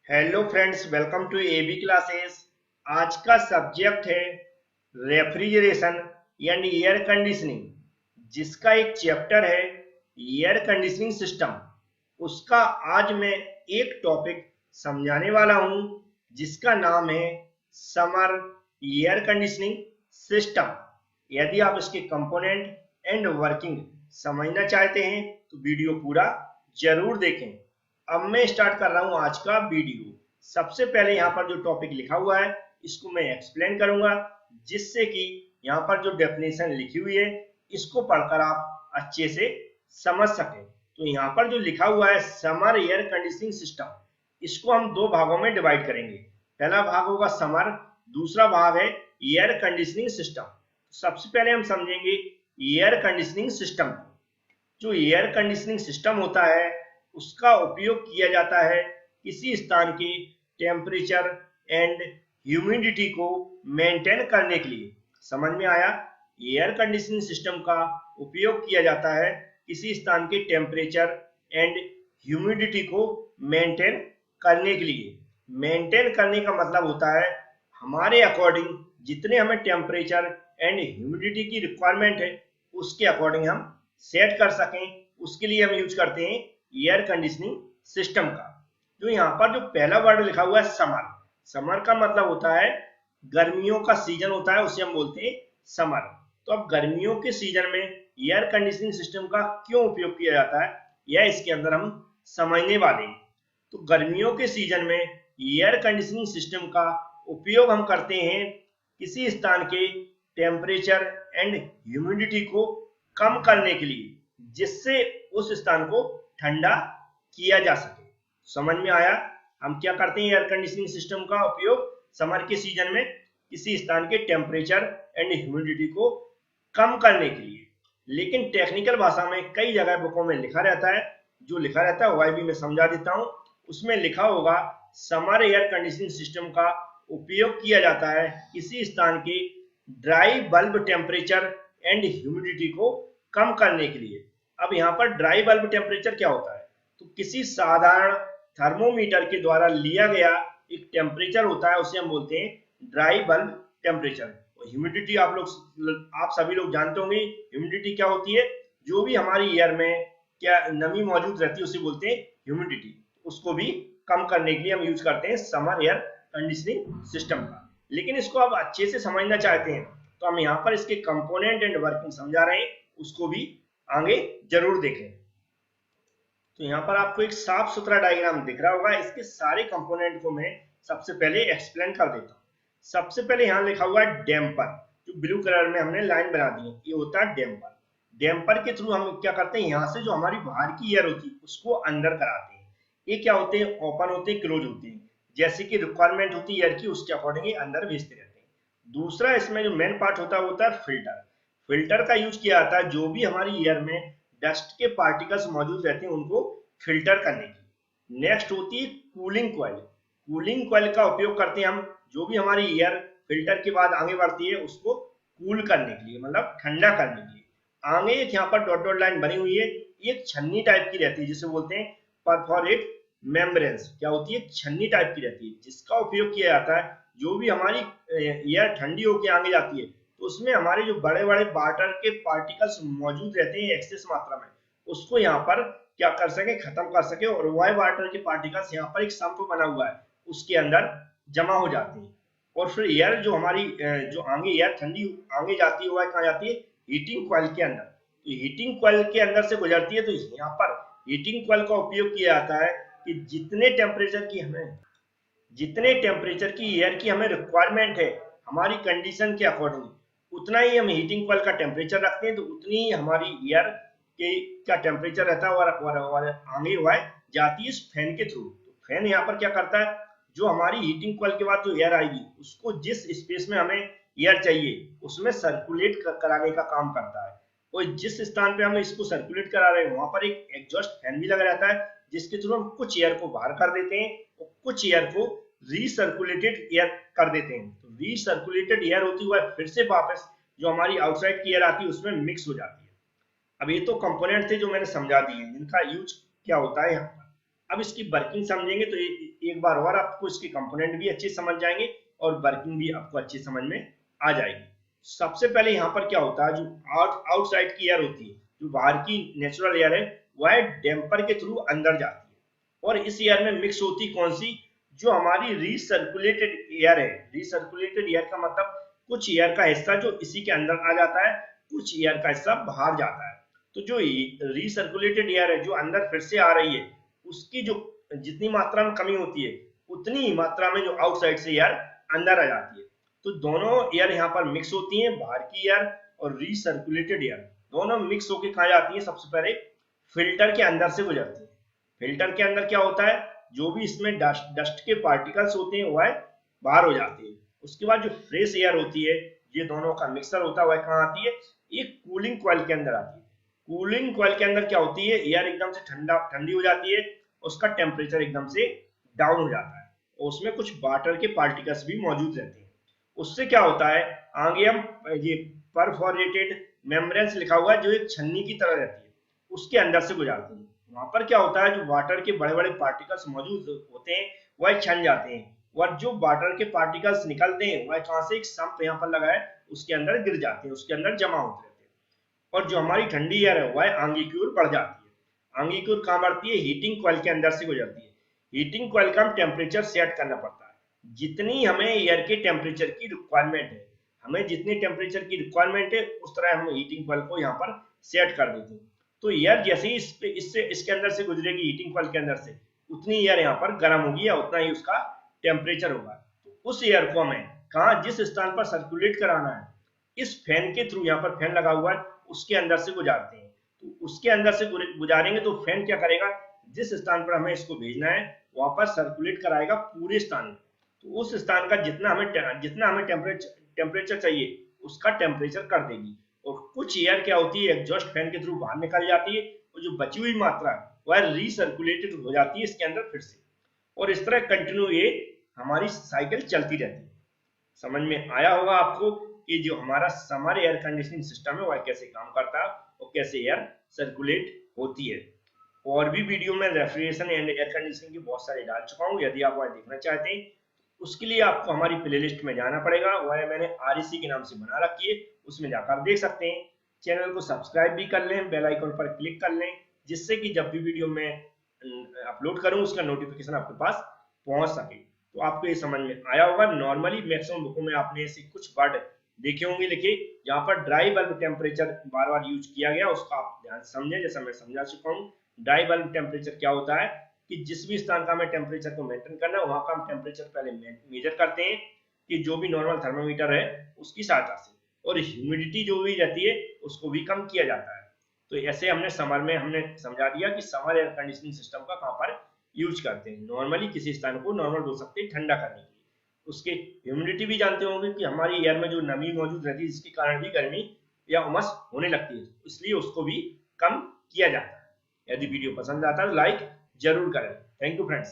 Hello friends, welcome to AB classes. आज का subject है रेफ्रिजरेशन यानी एयर कंडीशनिंग, जिसका एक चैप्टर है एयर कंडीशनिंग सिस्टम। उसका आज मैं एक टॉपिक समझाने वाला हूं, जिसका नाम है समर एयर कंडीशनिंग सिस्टम। यदि आप इसके कंपोनेंट एंड वर्किंग समझना चाहते हैं तो वीडियो पूरा जरूर देखें। अब मैं स्टार्ट कर रहा हूं आज का वीडियो। सबसे पहले यहाँ पर जो टॉपिक लिखा हुआ है इसको मैं एक्सप्लेन करूंगा, जिससे कि यहाँ पर जो डेफिनेशन लिखी हुई है इसको पढ़कर आप अच्छे से समझ सकें। तो यहाँ पर जो लिखा हुआ है समर एयर कंडीशनिंग सिस्टम, इसको हम दो भागों में डिवाइड करेंगे। पहला भाग होगा समर, दूसरा भाग है एयर कंडीशनिंग सिस्टम। सबसे पहले हम समझेंगे एयर कंडीशनिंग सिस्टम। जो एयर कंडीशनिंग सिस्टम होता है उसका उपयोग किया जाता है किसी स्थान के टेम्परेचर एंड ह्यूमिडिटी को मेंटेन करने के लिए। समझ में आया? एयर कंडीशनिंग सिस्टम का उपयोग किया जाता है किसी स्थान के टेम्परेचर एंड ह्यूमिडिटी को मेंटेन करने के लिए। मेंटेन करने का मतलब होता है हमारे अकॉर्डिंग जितने हमें टेम्परेचर एंड ह्यूमिडिटी की रिक्वायरमेंट है उसके अकॉर्डिंग हम सेट कर सकें, उसके लिए हम यूज करते हैं एयर कंडीशनिंग सिस्टम का। जो यहाँ पर जो पहला वर्ड लिखा हुआ है समर, समर का मतलब होता है गर्मियों का सीजन होता है, उसे हम बोलते हैं समर। तो अब गर्मियों के सीजन में एयर कंडीशनिंग सिस्टम का क्यों उपयोग किया जाता है यह इसके अंदर हम समझने वाले हैं। तो गर्मियों के सीजन में एयर कंडीशनिंग सिस्टम का उपयोग हम करते हैं किसी स्थान के टेम्परेचर एंड ह्यूमिडिटी को कम करने के लिए, जिससे उस स्थान को ठंडा किया जा सके। समझ में आया? हम क्या करते हैं एयर कंडीशनिंग सिस्टम का उपयोग समर के सीजन में किसी स्थान के टेम्परेचर एंड ह्यूमिडिटी को कम करने के लिए। लेकिन टेक्निकल भाषा में कई जगह बुकों में लिखा रहता है, जो लिखा रहता है वह भी मैं समझा देता हूं। उसमें लिखा होगा समर एयर कंडीशनिंग सिस्टम का उपयोग किया जाता है किसी स्थान के dry bulb temperature and humidity को कम करने के लिए। अब यहाँ पर ड्राई बल्ब टेम्परेचर क्या होता है? तो किसी साधारण थर्मोमीटर के द्वारा लिया गया एक टेम्परेचर होता है, उसे हम बोलते हैं ड्राई बल्ब टेम्परेचर। ह्यूमिडिटी आप सभी लोग जानते होंगे ह्यूमिडिटी क्या होती है। जो भी हमारी एयर में क्या नमी मौजूद रहती है उसे बोलते हैं ह्यूमिडिटी। उसको भी कम करने के लिए हम यूज करते हैं समर एयर कंडीशनिंग सिस्टम का। लेकिन इसको आप अच्छे से समझना चाहते हैं तो हम यहाँ पर इसके कंपोनेंट एंड वर्किंग समझा रहे हैं, उसको भी आगे जरूर देखें। तो यहाँ पर आपको एक साफ सुथरा डायग्राम दिख रहा होगा। इसके सारे कंपोनेंट को मैं सबसे पहले एक्सप्लेन कर देता हूँ। सबसे पहले यहाँ लिखा हुआ है डैम्पर, जो ब्लू कलर में हमने लाइन बना दी है, ये होता है डैम्पर। डैम्पर के थ्रू हम क्या करते हैं, यहाँ से जो हमारी बाहर की एयर होती है उसको अंदर कराते हैं। ये क्या होते हैं, ओपन होते हैं, क्लोज होते हैं, जैसे कि रिक्वायरमेंट होती है एयर की उसके अकॉर्डिंग ही अंदर भेजते रहते हैं। दूसरा इसमें जो मेन पार्ट होता है वो होता है फिल्टर। फिल्टर का यूज किया जाता है जो भी हमारी एयर में डस्ट के पार्टिकल्स मौजूद रहते हैं उनको फिल्टर करने की। नेक्स्ट होती है कूलिंग कॉइल। कूलिंग कॉइल का उपयोग करते हैं हम जो भी हमारी एयर फिल्टर के बाद आगे बढ़ती है उसको कूल करने के लिए, मतलब ठंडा करने के लिए। आगे एक यहाँ पर डॉट डॉट लाइन बनी हुई है, एक छन्नी टाइप की रहती है जिसे बोलते हैं परफोरेट मेम्ब्रेन्स। क्या होती है, छन्नी टाइप की रहती है, जिसका उपयोग किया जाता है जो भी हमारी एयर ठंडी होकर आगे जाती है तो उसमें हमारे जो बड़े बड़े वाटर के पार्टिकल्स मौजूद रहते हैं एक्सेस मात्रा में, उसको यहाँ पर क्या कर सके, खत्म कर सके। और वाई वाटर के पार्टिकल्स यहाँ पर एक संप बना हुआ है उसके अंदर जमा हो जाती है। और फिर एयर जो हमारी जो आगे एयर ठंडी आगे जाती है वह कहाँ जाती है, हीटिंग कॉइल के अंदर। तो हीटिंग कॉइल के अंदर से गुजरती है। तो यहाँ पर हीटिंग कॉइल का उपयोग किया जाता है कि जितने टेम्परेचर की एयर की हमें रिक्वायरमेंट है हमारी कंडीशन के अकॉर्डिंग उतना ही हम हीटिंग कॉइल का टेम्परेचर रखते हैं, तो उतनी ही हमारी एयर के का टेम्परेचर रहता है और आगे हुआ जाती है इस फैन के थ्रू। तो फैन यहाँ पर क्या करता है, जो हमारी हीटिंग कॉइल के बाद जो एयर आएगी उसको जिस स्पेस में हमें एयर चाहिए उसमें सर्कुलेट कराने का काम करता है। और जिस स्थान पे हम इसको सर्कुलेट करा रहे हैं वहां पर एक एग्जॉस्ट फैन भी लगा रहता है, जिसके थ्रू हम कुछ एयर को बाहर कर देते हैं और कुछ एयर को रीसर्कुलेटेड एयर कर देते हैं। तो रीसर्कुलेटेड एयर होती हुआ फिर से वापस जो हमारी आउटसाइड की एयर आती है उसमें मिक्स हो जाती है। अब ये तो कंपोनेंट थे जो मैंने समझा दिए जिनका यूज क्या होता है यहाँ पर। अब इसकी वर्किंग समझेंगे तो एक बार और आपको इसके कंपोनेंट भी अच्छे समझ जाएंगे और वर्किंग भी आपको अच्छी समझ में आ जाएगी। सबसे पहले यहाँ पर क्या होता है, जो आउटसाइड की एयर होती है, जो बाहर की नेचुरल एयर है, वह डैम्पर के थ्रू अंदर जाती है और इस एयर में मिक्स होती कौन सी, जो हमारी रीसर्कुलेटेड एयर है। रीसर्कुलेटेड एयर का मतलब कुछ एयर का हिस्सा जो इसी के अंदर आ जाता है, कुछ एयर का हिस्सा बाहर जाता है। तो जो रीसर्कुलेटेड एयर है जो अंदर फिर से आ रही है, उसकी जो जितनी मात्रा में कमी होती है उतनी ही मात्रा में जो आउटसाइड से एयर अंदर आ जाती है। तो दोनों एयर यहाँ पर मिक्स होती हैं, बाहर की एयर और रीसर्कुलेटेड एयर दोनों मिक्स होकर कहाँ जाती है, सबसे पहले फिल्टर के अंदर से गुजरती है। फिल्टर के अंदर क्या होता है, जो भी इसमें डस्ट के पार्टिकल्स होते हैं वह बाहर हो जाते हैं। उसके बाद जो फ्रेश एयर होती है, ये दोनों का मिक्सर होता है, वह कहाँ आती है, एक कूलिंग कॉइल के अंदर आती है। कूलिंग कॉइल के अंदर क्या होती है, एयर एकदम से ठंडी हो जाती है, उसका टेम्परेचर एकदम से डाउन हो जाता है और उसमें कुछ वाटर के पार्टिकल्स भी मौजूद रहते हैं। उससे क्या होता है, आगे हम ये परफोरेटेड मेम्ब्रेन्स लिखा हुआ है जो एक छन्नी की तरह रहती है, उसके अंदर से गुजरते हैं। वहां पर क्या होता है, जो वाटर के बड़े बड़े पार्टिकल्स मौजूद होते हैं वह छन जाते हैं और जो वाटर के पार्टिकल्स निकलते हैं वह कहां से, एक संप यहाँ पर लगा है उसके अंदर गिर जाते हैं, उसके अंदर जमा होते रहते हैं और जो हमारी ठंडी एयर है वह आगे की ओर बढ़ जाती है। आगे की ओर कहां बढ़ती है, हीटिंग कॉइल के अंदर से गुजरती है। हीटिंग कॉइल का हम टेम्परेचर सेट करना पड़ता है, जितनी हमें एयर के टेम्परेचर की रिक्वायरमेंट है, हमें जितनी टेम्परेचर की रिक्वायरमेंट है उस तरह हम हीटिंग कॉइल को यहाँ पर सेट कर देते हैं। तो एयर जैसे ही इसके अंदर से गुजरेगी हीटिंग कॉइल के अंदर से, उतनी एयर यहाँ पर गर्म होगी या उतना ही उसका टेम्परेचर होगा। तो उस एयर को हमें कहाँ, जिस स्थान पर सर्कुलेट कराना है, इस फैन के थ्रू, यहाँ पर फैन लगा हुआ है उसके अंदर से गुजारते हैं। तो उसके अंदर से गुजारेंगे तो फैन क्या करेगा, जिस स्थान पर हमें इसको भेजना है वहां पर सर्कुलेट कराएगा पूरे स्थान में। तो उस स्थान का जितना हमें टेम्परेचर चाहिए उसका टेम्परेचर कर देगी और कुछ एयर क्या होती है, एग्जॉस्ट फैन के थ्रू बाहर निकल जाती है और जो बची हुई मात्रा है वह रीसर्कुलेटेड हो जाती है इसके अंदर फिर से, और इस तरह कंटिन्यू ये हमारी साइकिल चलती रहती है। समझ में आया होगा आपको कि जो हमारा एयर कंडीशनिंग सिस्टम है वह कैसे काम करता है और कैसे एयर सर्कुलेट होती है। और भी वीडियो में रेफ्रिजरेशन एंड एयर कंडीशनिंग के बहुत सारे डाल चुका हूँ, यदि आप वह देखना चाहते हैं उसके लिए आपको हमारी प्लेलिस्ट में जाना पड़ेगा, वह मैंने REC के नाम से बना रखी है, उसमें जाकर देख सकते हैं। चैनल को सब्सक्राइब भी कर लें, बेल आइकन पर क्लिक कर लें, जिससे कि जब भी वीडियो में अपलोड करूं उसका नोटिफिकेशन आपके पास पहुंच सके। तो आपको ये समझ में आया होगा। नॉर्मली मैक्सिमम बुकों में आपने ऐसे कुछ वर्ड देखे होंगे लिखे, जहां पर ड्राई बल्ब टेम्परेचर बार बार यूज किया गया, उसका आप ध्यान समझें, जैसा मैं समझा चुका हूँ। ड्राई बल्ब टेम्परेचर क्या होता है कि जिस भी स्थान का हमें टेम्परेचर को मेंटेन करना है वहां का हम टेम्परेचर पहले मेजर करते हैं कि जो भी नॉर्मल थर्मोमीटर है उसकी सहायता से, और ह्यूमिडिटी जो भी रहती है उसको भी कम किया जाता है। तो ऐसे हमने समर में हमने समझा दिया कि समर एयर कंडीशनिंग सिस्टम का कहां पर यूज करते हैं। नॉर्मली किसी स्थान को नॉर्मल बोल सकते हैं ठंडा करने के लिए। उसके ह्यूमिडिटी भी जानते होंगे कि हमारी एयर में जो नमी मौजूद रहती है जिसके कारण भी गर्मी या उमस होने लगती है, इसलिए उसको भी कम किया जाता है। यदि वीडियो पसंद आता है तो लाइक जरूर करें। Thank you friends.